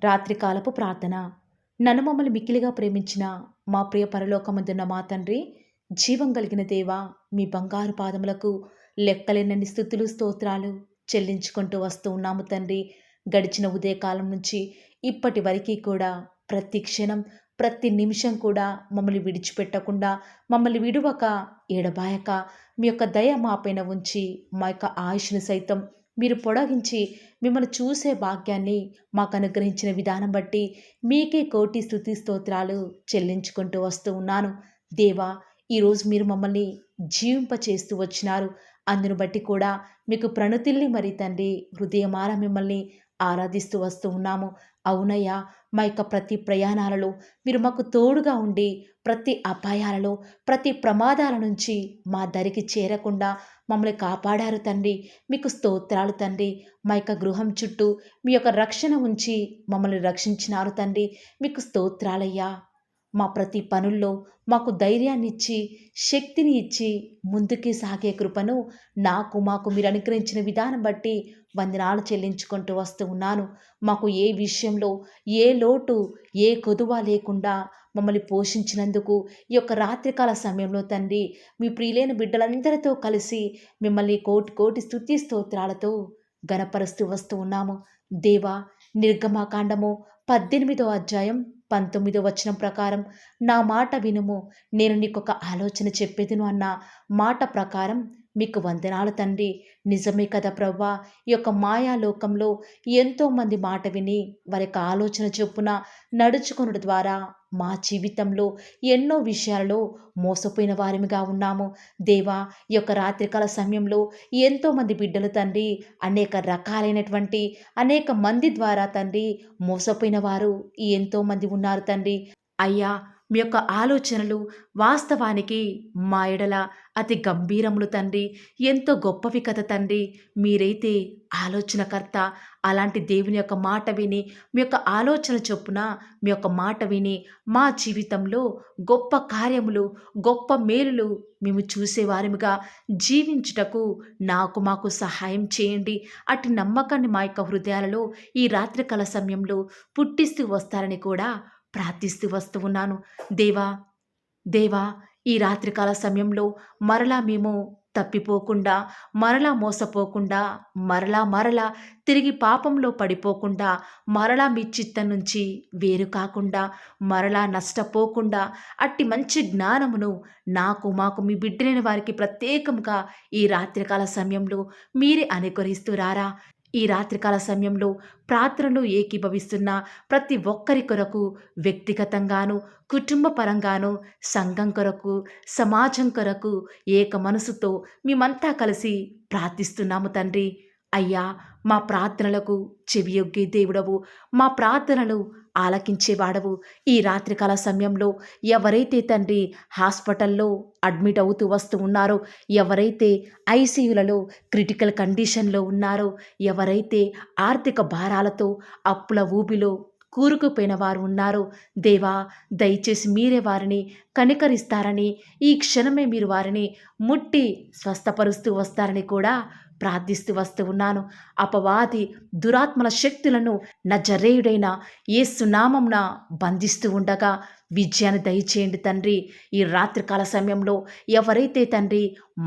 రాత్రికాలపు ప్రార్థన. నన్ను మమ్మల్ని మిక్కిలిగా ప్రేమించిన మా ప్రియ పరలోకమందున్న మా తండ్రి, జీవం కలిగిన దేవా, మీ బంగారు పాదములకు లెక్కలేనన్ని స్తుతులు స్తోత్రాలు చెల్లించుకుంటూ వస్తూ ఉన్నాము తండ్రి. గడిచిన ఉదయకాలం నుంచి ఇప్పటి వరకు కూడా ప్రతి క్షణం ప్రతి నిమిషం కూడా మమ్మల్ని విడిచిపెట్టకుండా, మమ్మల్ని విడువక ఎడబాయక మీ యొక్క దయ మా పైన ఉంచి, మా యొక్క ఆయుష్ను సైతం మీరు పొడిగించి మిమ్మల్ని చూసే భాగ్యాన్ని మాకు అనుగ్రహించిన విధానం బట్టి మీకే కోటి స్తుతి స్తోత్రాలు చెల్లించుకుంటూ వస్తూ ఉన్నాను. దేవా, ఈరోజు మీరు మమ్మల్ని జీవింపచేస్తూ వచ్చినారు. అందును బట్టి కూడా మీకు ప్రణుతిల్ని మరి తండ్రి హృదయమార మిమ్మల్ని ఆరాధిస్తూ వస్తూ ఉన్నాము. అవునయ్యా, మా యొక్క ప్రతి ప్రయాణాలలో మీరు మాకు తోడుగా ఉండి ప్రతి అపాయాలలో ప్రతి ప్రమాదాల నుంచి మా దరికి చేరకుండా మమ్మల్ని కాపాడారు తండ్రి. మీకు స్తోత్రాలు తండ్రి. మా యొక్క గృహం చుట్టూ మీ యొక్క రక్షణ ఉంచి మమ్మల్ని రక్షించినారు తండ్రి. మీకు స్తోత్రాలయ్యా. మా ప్రతి పనుల్లో మాకు ధైర్యాన్ని ఇచ్చి శక్తిని ఇచ్చి ముందుకి సాగే కృపను మాకు మీరు అనుగ్రహించిన విధానం బట్టి వందనాలు చెల్లించుకుంటూ వస్తూ ఉన్నాను. మాకు ఏ విషయంలో ఏ లోటు ఏ కొదువ లేకుండా మమ్మల్ని పోషించినందుకు ఈ యొక్క రాత్రికాల సమయంలో తండ్రి, మీ ప్రియులైన బిడ్డలందరితో కలిసి మిమ్మల్ని కోటి కోటి స్తుతి స్తోత్రాలతో గణపరుస్తూ వస్తూ ఉన్నాము. దేవా, నిర్గమాకాండము 18వ అధ్యాయం 19వ వచనం ప్రకారం, నా మాట వినుము, నేను నీకొక ఆలోచన చెప్పేదును అన్న మాట ప్రకారం మీకు వందనాలు తండ్రి. నిజమే కదా ప్రవ్వా, ఈ యొక్క మాయాలోకంలో ఎంతోమంది మాట విని వారి యొక్క ఆలోచన చొప్పున నడుచుకునడం ద్వారా మా జీవితంలో ఎన్నో విషయాలలో మోసపోయిన వారిగా ఉన్నాము. దేవా, ఈ యొక్క రాత్రికాల సమయంలో ఎంతోమంది బిడ్డలు తండ్రి అనేక రకాలైనటువంటి అనేక మంది ద్వారా తండ్రి మోసపోయిన వారు ఎంతోమంది ఉన్నారు తండ్రి. అయ్యా, మీ యొక్క ఆలోచనలు వాస్తవానికి మా ఎడల అతి గంభీరములు తండ్రి. ఎంతో గొప్పవి కదా తండ్రి. మీరైతే ఆలోచనకర్త. అలాంటి దేవుని యొక్క మాట విని మీ యొక్క ఆలోచన చొప్పున మీ యొక్క మాట విని మా జీవితంలో గొప్ప కార్యములు గొప్ప మేలులు మేము చూసేవారిగా జీవించుటకు మాకు సహాయం చేయండి. అటు నమ్మకాన్ని మా యొక్క హృదయాలలో ఈ రాత్రికాల సమయంలో పుట్టిస్తూ వస్తారని కూడా ప్రార్థిస్తూ వస్తూ ఉన్నాను. దేవా, దేవా, ఈ రాత్రికాల సమయంలో మరలా మేము తప్పిపోకుండా, మరలా మోసపోకుండా, మరలా తిరిగి పాపంలో పడిపోకుండా, మరలా మీ చిత్తం నుంచి వేరు కాకుండా, మరలా నష్టపోకుండా అట్టి మంచి జ్ఞానమును మాకు మీ బిడ్డలైన వారికి ప్రత్యేకంగా ఈ రాత్రికాల సమయంలో మీరే అనుగ్రహిస్తూ రారా. ఈ రాత్రికాల సమయంలో ప్రార్థనలు ఏకీభవిస్తున్న ప్రతి ఒక్కరి కొరకు వ్యక్తిగతంగాను కుటుంబ పరంగాను సంఘం కొరకు సమాజం కొరకు ఏక మనసుతో మేమంతా కలిసి ప్రార్థిస్తున్నాము తండ్రి. అయ్యా, మా ప్రార్థనలకు చెవియొగ్గే దేవుడవు, మా ప్రార్థనలు ఆలకించేవాడవు. ఈ రాత్రికాల సమయంలో ఎవరైతే తండ్రి హాస్పిటల్లో అడ్మిట్ అవుతూ వస్తూ ఉన్నారో, ఎవరైతే ఐసీయూలలో క్రిటికల్ కండిషన్లో ఉన్నారో, ఎవరైతే ఆర్థిక భారాలతో అప్పుల ఊబిలో కూరుకుపోయిన వారు ఉన్నారో, దేవా, దయచేసి మీరే వారిని కనికరిస్తారని, ఈ క్షణమే మీరు వారిని ముట్టి స్వస్థపరుస్తూ వస్తారని కూడా ప్రార్థిస్తూ వస్తూ ఉన్నాను. అపవాది దురాత్మల శక్తులను నజరేయుడైన యేసు నామమున బంధిస్తూ ఉండగా విజయాన్ని దయచేయండి తండ్రి. ఈ రాత్రికాల సమయంలో ఎవరైతే తండ్రి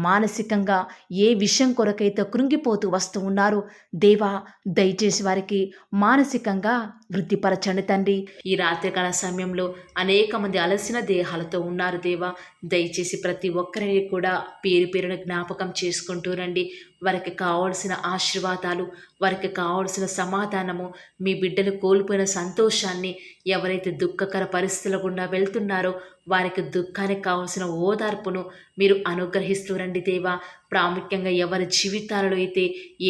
మానసికంగా ఏ విషయం కొరకైతే కృంగిపోతూ వస్తూ ఉన్నారో, దేవా, దయచేసి వారికి మానసికంగా వృద్ధిపరచండి తండ్రి. ఈ రాత్రికాల సమయంలో అనేక మంది అలసిన దేహాలతో ఉన్నారు దేవా. దయచేసి ప్రతి ఒక్కరిని కూడా పేరు పేరున జ్ఞాపకం చేసుకుంటూ రండి. వారికి కావాల్సిన ఆశీర్వాదాలు, వారికి కావాల్సిన సమాధానము, మీ బిడ్డలు కోల్పోయిన సంతోషాన్ని, ఎవరైతే దుఃఖకర పరిస్థితుల గుండా వెళ్తున్నారో వారికి దుఃఖానికి కావాల్సిన ఓదార్పును మీరు అనుగ్రహిస్తూ రండి దేవా. ప్రాముఖ్యంగా ఎవరి జీవితాలలో అయితే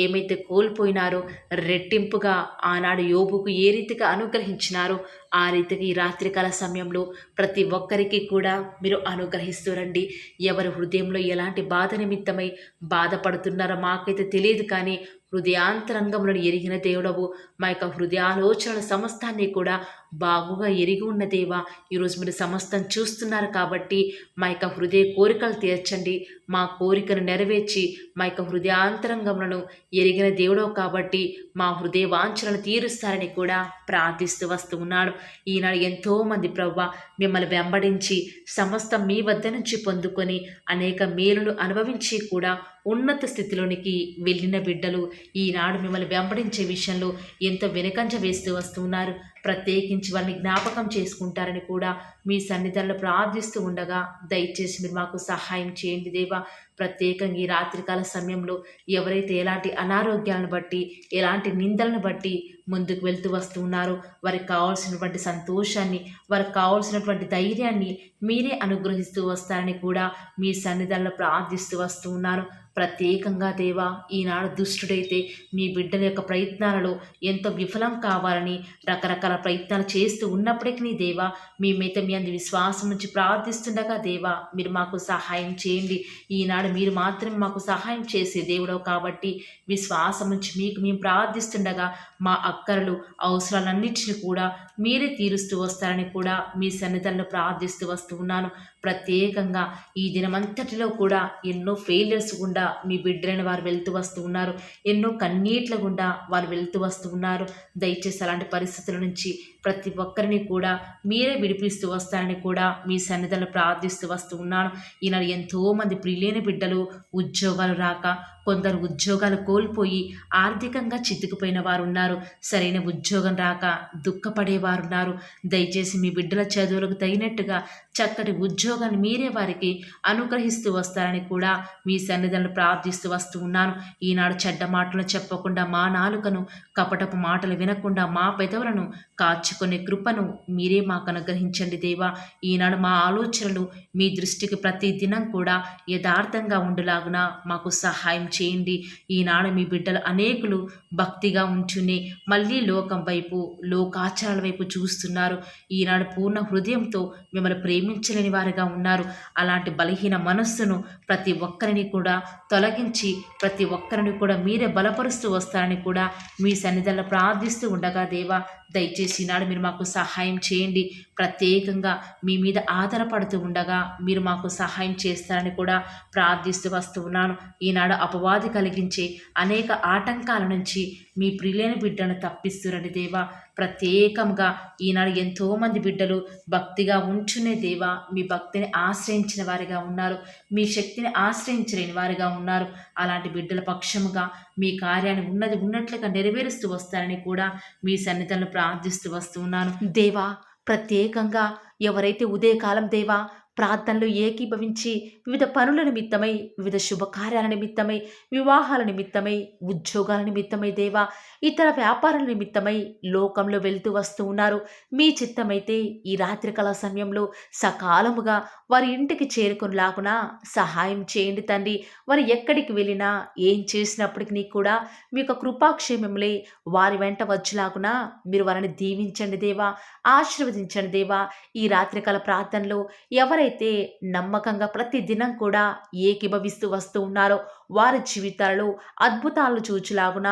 ఏమైతే కోల్పోయినారో రెట్టింపుగా ఆనాడు యోబుకు ఏ రీతిగా అనుగ్రహించినారో ఆ రీతిగా ఈ రాత్రికాల సమయంలో ప్రతి ఒక్కరికి కూడా మీరు అనుగ్రహిస్తూ రండి. ఎవరి హృదయంలో ఎలాంటి బాధ నిమిత్తమై బాధపడుతున్నారో మాకైతే తెలియదు, కానీ హృదయాంతరంగములను ఎరిగిన దేవుడవు. మా యొక్క హృదయాలోచనల సమస్తాన్ని కూడా బాగుగా ఎరిగి ఉన్న దేవా, ఈరోజు మీరు సమస్తం చూస్తున్నారు కాబట్టి మా యొక్క హృదయ కోరికలు తీర్చండి. మా కోరికను నెరవేర్చి మా యొక్క హృదయాంతరంగములను ఎరిగిన దేవుడవు కాబట్టి మా హృదయ వాంఛనలు తీరుస్తారని కూడా ప్రార్థిస్తూ వస్తూ ఉన్నాడు. ఈనాడు ఎంతోమంది ప్రభువా మిమ్మల్ని వెంబడించి సమస్తం మీ వద్ద నుంచి పొందుకొని అనేక మేలులు అనుభవించి కూడా ఉన్నత స్థితిలోనికి వెళ్ళిన బిడ్డలు ఈనాడు మిమ్మల్ని వెంబడించే విషయంలో ఎంతో వెనుకంజ వేస్తూ వస్తున్నారు. ప్రత్యేకించి వారిని జ్ఞాపకం చేసుకుంటారని కూడా మీ సన్నిధానంలో ప్రార్థిస్తూ ఉండగా దయచేసి మీరు మాకు సహాయం చేయండి దేవా. ప్రత్యేకంగా ఈ రాత్రికాల సమయంలో ఎవరైతే ఎలాంటి అనారోగ్యాలను బట్టి ఎలాంటి నిందలను బట్టి ముందుకు వెళ్తూ వస్తూ ఉన్నారో వారికి కావాల్సినటువంటి సంతోషాన్ని, వారికి కావాల్సినటువంటి ధైర్యాన్ని మీరే అనుగ్రహిస్తూ వస్తారని కూడా మీ సన్నిధానంలో ప్రార్థిస్తూ వస్తూ ఉన్నారు. ప్రత్యేకంగా దేవా, ఈనాడు దుష్టుడైతే మీ బిడ్డల యొక్క ప్రయత్నాలలో ఎంతో విఫలం కావాలని రకరకాల ప్రయత్నాలు చేస్తూ ఉన్నప్పటికీ దేవా, మేమైతే మీ అందు విశ్వాసం నుంచి ప్రార్థిస్తుండగా దేవా మీరు మాకు సహాయం చేయండి. ఈనాడు మీరు మాత్రమే మాకు సహాయం చేసే దేవుడవు కాబట్టి విశ్వాసం నుంచి మీకు మేము ప్రార్థిస్తుండగా మా అక్కరలు అవసరాలన్నింటినీ కూడా మీరే తీరుస్తూ వస్తారని కూడా మీ సన్నిధానంలో ప్రార్థిస్తూ వస్తూ ఉన్నాను. ప్రత్యేకంగా ఈ దినమంతటిలో కూడా ఎన్నో ఫెయిలియర్స్ గుండా మీ బిడ్డలైన వారు వెళ్తూ వస్తూ ఉన్నారు. ఎన్నో కన్నీట్ల గుండా వారు వెళ్తూ వస్తూ ఉన్నారు. దయచేసి అలాంటి పరిస్థితుల నుంచి ప్రతి ఒక్కరిని కూడా మీరే విడిపిస్తూ వస్తారని కూడా మీ సన్నిధానంలో ప్రార్థిస్తూ వస్తూ ఉన్నాను. ఈనాడు ఎంతోమంది ప్రియులైన బిడ్డలు ఉద్యోగాలు రాక, కొందరు ఉద్యోగాలు కోల్పోయి ఆర్థికంగా చితికిపోయిన వారు ఉన్నారు. సరైన ఉద్యోగం రాక దుఃఖపడేవారు ఉన్నారు. దయచేసి మీ బిడ్డల చదువులకు తగినట్టుగా చక్కటి ఉద్యోగాన్ని మీరే వారికి అనుగ్రహిస్తూ వస్తారని కూడా మీ సన్నిధానంలో ప్రార్థిస్తూ వస్తూ ఉన్నాను. ఈనాడు చెడ్డ మాటలు చెప్పకుండా మా నాలుకను, కపటపు మాటలు వినకుండా మా పెదవులను కాచుకునే కృపను మీరే మాకు అనుగ్రహించండి దేవా. ఈనాడు మా ఆలోచనలు మీ దృష్టికి ప్రతి దినం కూడా యథార్థంగా ఉండులాగున మాకు సహాయం చేయండి. ఈనాడు మీ బిడ్డలు అనేకులు భక్తిగా ఉంచుని మళ్ళీ లోకం వైపు, లోకాచారాల వైపు చూస్తున్నారు. ఈనాడు పూర్ణ హృదయంతో మిమ్మల్ని ప్రేమించలేని వారిగా ఉన్నారు. అలాంటి బలహీన మనస్సును ప్రతి ఒక్కరిని కూడా తొలగించి ప్రతి ఒక్కరిని కూడా మీరే బలపరుస్తూ వస్తారని కూడా మీ సన్నిధానంలో ప్రార్థిస్తూ ఉండగా దేవా, దయచేసి ఈనాడు మీరు మాకు సహాయం చేయండి. ప్రత్యేకంగా మీ మీద ఆధారపడుతూ ఉండగా మీరు మాకు సహాయం చేస్తారని కూడా ప్రార్థిస్తూ వస్తూ ఉన్నాను. ఈనాడు అపవాది కలిగించే అనేక ఆటంకాల నుంచి మీ ప్రియులైన బిడ్డను తప్పిస్తురండి దేవా. ప్రత్యేకంగా ఈనాడు ఎంతోమంది బిడ్డలు భక్తిగా ఉంచునే దేవా మీ భక్తిని ఆశ్రయించిన వారిగా ఉన్నారు. మీ శక్తిని ఆశ్రయించలేని వారిగా ఉన్నారు. అలాంటి బిడ్డల పక్షముగా మీ కార్యాన్ని ఉన్నది ఉన్నట్లుగా నెరవేరుస్తూ వస్తారని కూడా మీ సన్నిధానంలో ప్రార్థిస్తూ వస్తూ ఉన్నాను దేవా. ప్రత్యేకంగా ఎవరైతే ఉదయకాలం దేవా ప్రార్థనలు ఏకీభవించి వివిధ పనుల నిమిత్తమై, వివిధ శుభకార్యాల నిమిత్తమై, వివాహాల నిమిత్తమై, ఉద్యోగాల నిమిత్తమై దేవా, ఇతర వ్యాపారాల నిమిత్తమై లోకంలో వెళ్తూ వస్తూ ఉన్నారు. మీ చిత్తమైతే ఈ రాత్రికాల సమయంలో సకాలముగా వారి ఇంటికి చేరుకునిలాగున సహాయం చేయండి తండ్రి. వారు ఎక్కడికి వెళ్ళినా ఏం చేసినప్పటికీ కూడా మీ యొక్క కృపాక్షేమములే వారి వెంట వచ్చేలాగున మీరు వారిని దీవించండి దేవా, ఆశీర్వదించండి దేవా. ఈ రాత్రికాల ప్రార్థనలో ఎవరైతే నమ్మకంగా ప్రతి దినం కూడా ఏకీభవిస్తూ వస్తూ ఉన్నారో వారి జీవితాలలో అద్భుతాలను చూచులాగున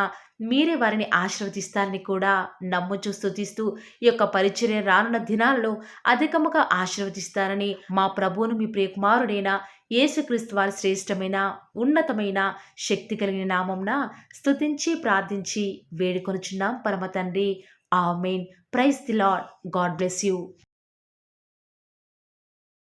మీరే వారిని ఆశీర్వదిస్తారని కూడా నమ్ముచూ స్తుతిస్తూ ఈ యొక్క పరిచర్య రానున్న దినాలలో అధికముగా ఆశీర్వదిస్తారని మా ప్రభువును మీ ప్రియకుమారుడైన యేసుక్రీస్తు వారి శ్రేష్టమైన ఉన్నతమైన శక్తి కలిగిన నామంన స్తుతించి ప్రార్థించి వేడుకొనుచున్నాం పరమ తండ్రి. Amen. Praise the Lord. God bless you.